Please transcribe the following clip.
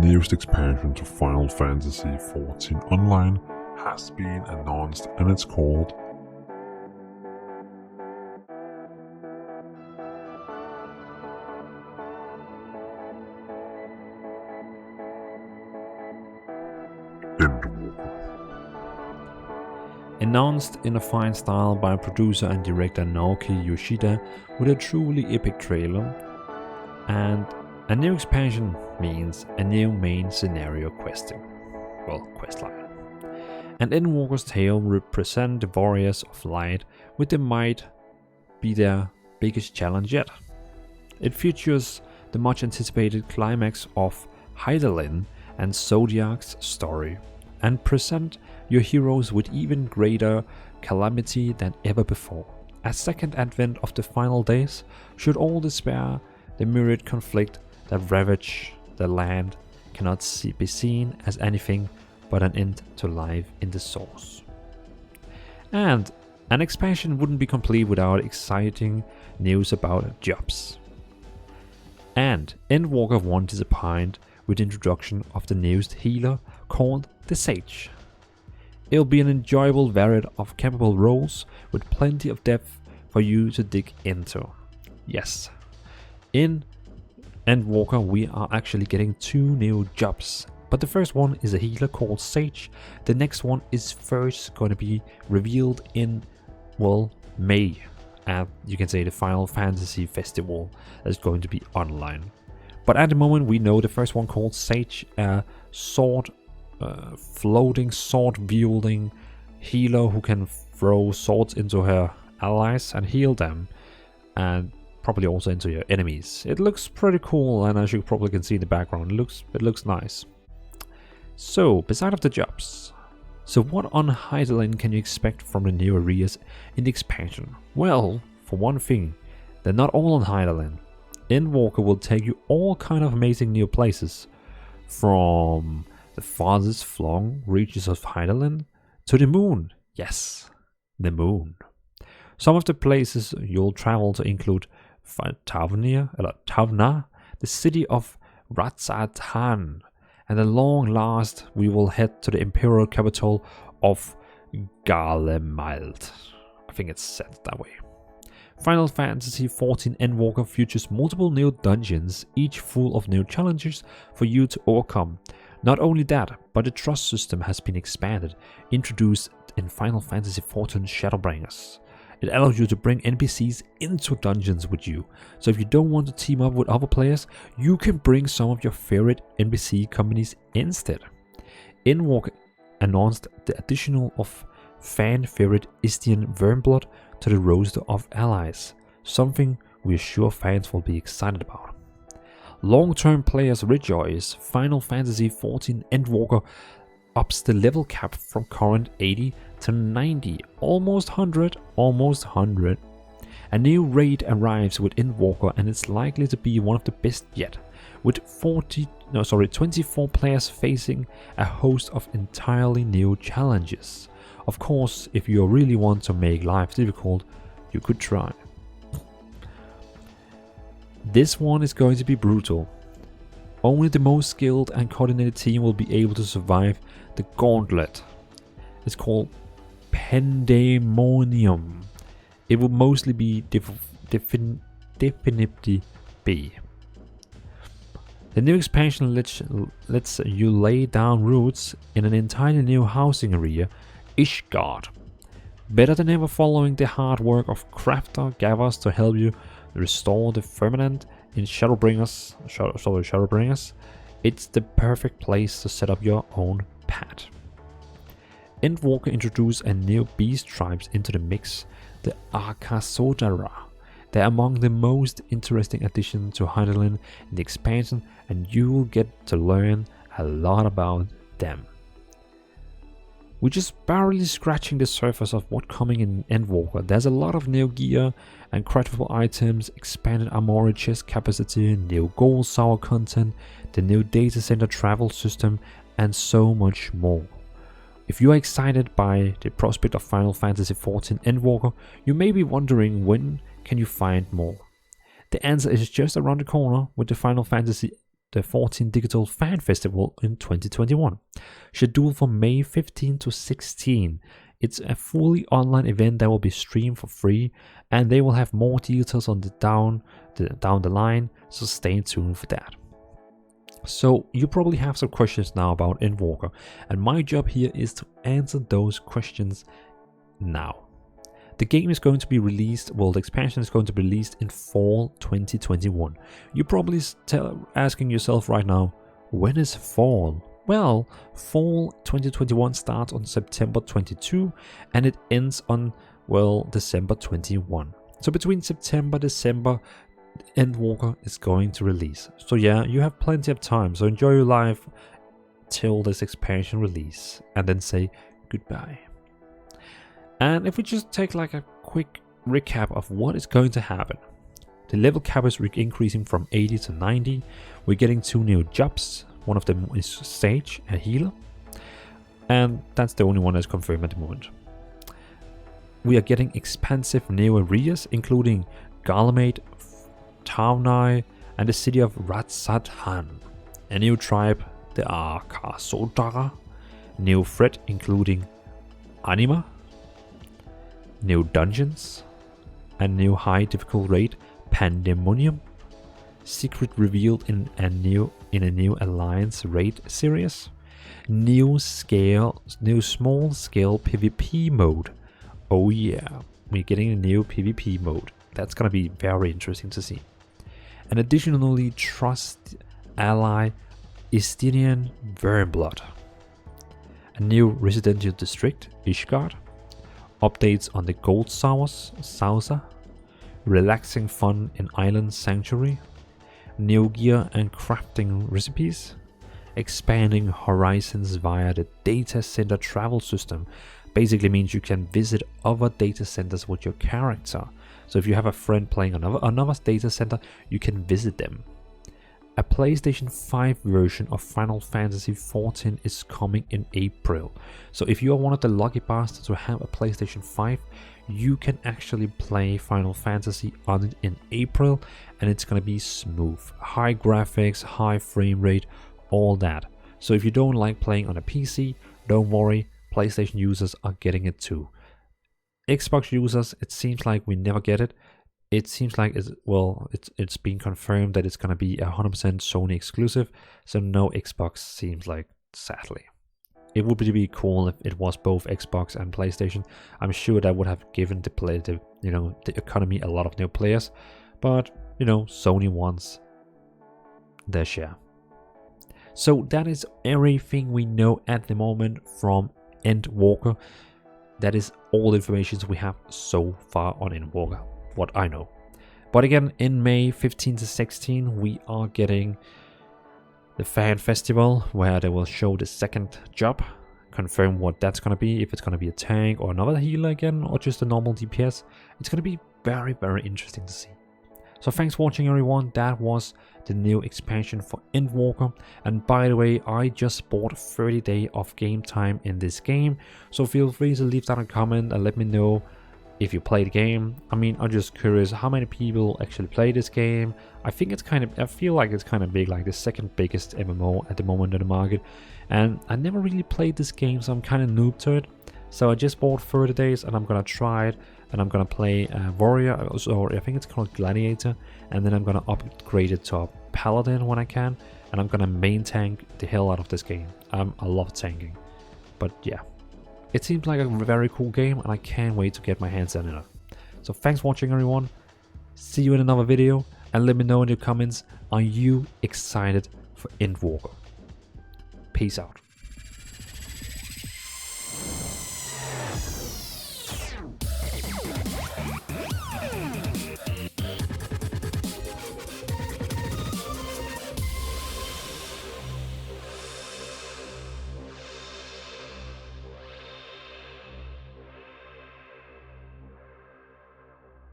newest expansion to Final Fantasy XIV Online has been announced, and it's called Endwalker. Announced in a fine style by producer and director Naoki Yoshida with a truly epic trailer, and a new expansion means a new main scenario questline. And Endwalker's tale represents the warriors of light, with the might be their biggest challenge yet. It features the much anticipated climax of Dvalin and Zodiac's story, and present your heroes with even greater calamity than ever before. A second advent of the final days should all despair the myriad conflict that ravage the land cannot be seen as anything but an end to life in the source. And an expansion wouldn't be complete without exciting news about jobs. And Endwalker won't disappoint with the introduction of the newest healer called the Sage. It'll be an enjoyable variety of capable roles with plenty of depth for you to dig into. Yes, in Endwalker we are actually getting 2 new jobs, but the first one is a healer called Sage. The next one is first going to be revealed in, May, at you can say the Final Fantasy Festival that's going to be online. But at the moment we know the first one called Sage, a floating sword wielding healer who can throw swords into her allies and heal them, and probably also into your enemies. It looks pretty cool, and as you probably can see in the background, it looks nice. So beside of the jobs, so what on Dvalin can you expect from the new areas in the expansion? Well, for one thing, they're not all on Dvalin. Endwalker will take you all kind of amazing new places, from the farthest flung reaches of Dvalin to the moon. Yes, the moon. Some of the places you'll travel to include Tavna, the city of Ratzatan, and at long last we will head to the imperial capital of Garlemald. I think it's said that way. Final Fantasy XIV Endwalker features multiple new dungeons, each full of new challenges for you to overcome. Not only that, but the trust system has been expanded, introduced in Final Fantasy XIV Shadowbringers. It allows you to bring NPCs into dungeons with you, so if you don't want to team up with other players, you can bring some of your favorite NPC companies instead. Endwalker announced the addition of fan favorite Istian Wormblood to the roster of allies, something we're sure fans will be excited about. Long-term players rejoice. Final Fantasy XIV Endwalker ups the level cap from current 80 to 90, almost 100. A new raid arrives with Endwalker, and it's likely to be one of the best yet, with 24 players facing a host of entirely new challenges. Of course, if you really want to make life difficult, you could try. This one is going to be brutal. Only the most skilled and coordinated team will be able to survive the gauntlet. It's called Pandemonium. It will mostly be definitively be. The new expansion lets you lay down roots in an entirely new housing area, Ishgard. Better than ever following the hard work of crafter gatherers to help you restore the firmament in Shadowbringers. It's the perfect place to set up your own pad. Endwalker introduced a new beast tribes into the mix, the Arkasodara. They're among the most interesting additions to Dvalin in the expansion, and you will get to learn a lot about them. We're just barely scratching the surface of what's coming in Endwalker. There's a lot of new gear and craftable items, expanded armory chest capacity, new gold sour content, the new data center travel system, and so much more. If you are excited by the prospect of Final Fantasy XIV Endwalker, you may be wondering when can you find more. The answer is just around the corner with the Final Fantasy the 14 Digital Fan Festival in 2021, scheduled for May 15 to 16. It's a fully online event that will be streamed for free, and they will have more details on down the line, so stay tuned for that. So you probably have some questions now about Endwalker, and my job here is to answer those questions now. The game is going to be released, well, the expansion is going to be released in fall 2021. You're probably asking yourself right now, when is fall? Well, fall 2021 starts on September 22 and it ends on, well, December 21. So between September, December, Endwalker is going to release. So yeah, you have plenty of time, so enjoy your life till this expansion release and then say goodbye. And if we just take like a quick recap of what is going to happen. The level cap is increasing from 80 to 90. We're getting 2 new jobs. One of them is Sage, a healer. And that's the only one that's confirmed at the moment. We are getting expansive new areas, including Garlemate, Taunai, and the city of Ratsathan. A new tribe, the Arkasodara. New threat, including Anima. New dungeons. A new high difficult raid, Pandemonium. Secret revealed in a new Alliance raid series. New small scale PvP mode. Oh yeah, we're getting a new PvP mode. That's gonna be very interesting to see. And additionally, trust ally Estinian Vermblood. A new residential district, Ishgard. Updates on the Gold Saucer. Relaxing fun in Island Sanctuary. New gear and crafting recipes. Expanding horizons via the data center travel system. Basically means you can visit other data centers with your character. So if you have a friend playing another data center, you can visit them. A PlayStation 5 version of Final Fantasy XIV is coming in April. So if you are one of the lucky bastards who have a PlayStation 5, you can actually play Final Fantasy on it in April, and it's gonna be smooth. High graphics, high frame rate, all that. So if you don't like playing on a PC, don't worry, PlayStation users are getting it too. Xbox users, it seems like we never get it. It seems like it's been confirmed that it's gonna be 100% Sony exclusive, so no Xbox seems like, sadly. It would be cool if it was both Xbox and PlayStation. I'm sure that would have given the economy a lot of new players, but Sony wants their share. So that is everything we know at the moment from Endwalker. That is all the information we have so far on Endwalker, what I know. But again, in May 15 to 16, we are getting the Fan Festival, where they will show the second job, confirm what that's going to be, if it's going to be a tank or another healer again, or just a normal DPS. It's going to be very, very interesting to see. So thanks for watching, everyone. That was the new expansion for Endwalker. And by the way, I just bought 30 days of game time in this game. So feel free to leave down a comment and let me know if you play the game. I mean, I'm just curious how many people actually play this game. I feel like it's kind of big, like the second biggest MMO at the moment in the market. And I never really played this game, so I'm kind of noob to it. So I just bought 30 days and I'm gonna try it. And I'm gonna play Warrior, or I think it's called Gladiator. And then I'm gonna upgrade it to a Paladin when I can. And I'm gonna main tank the hell out of this game. I love tanking. But yeah. It seems like a very cool game, and I can't wait to get my hands on it. So thanks for watching, everyone. See you in another video, and let me know in the comments, are you excited for Endwalker? Peace out.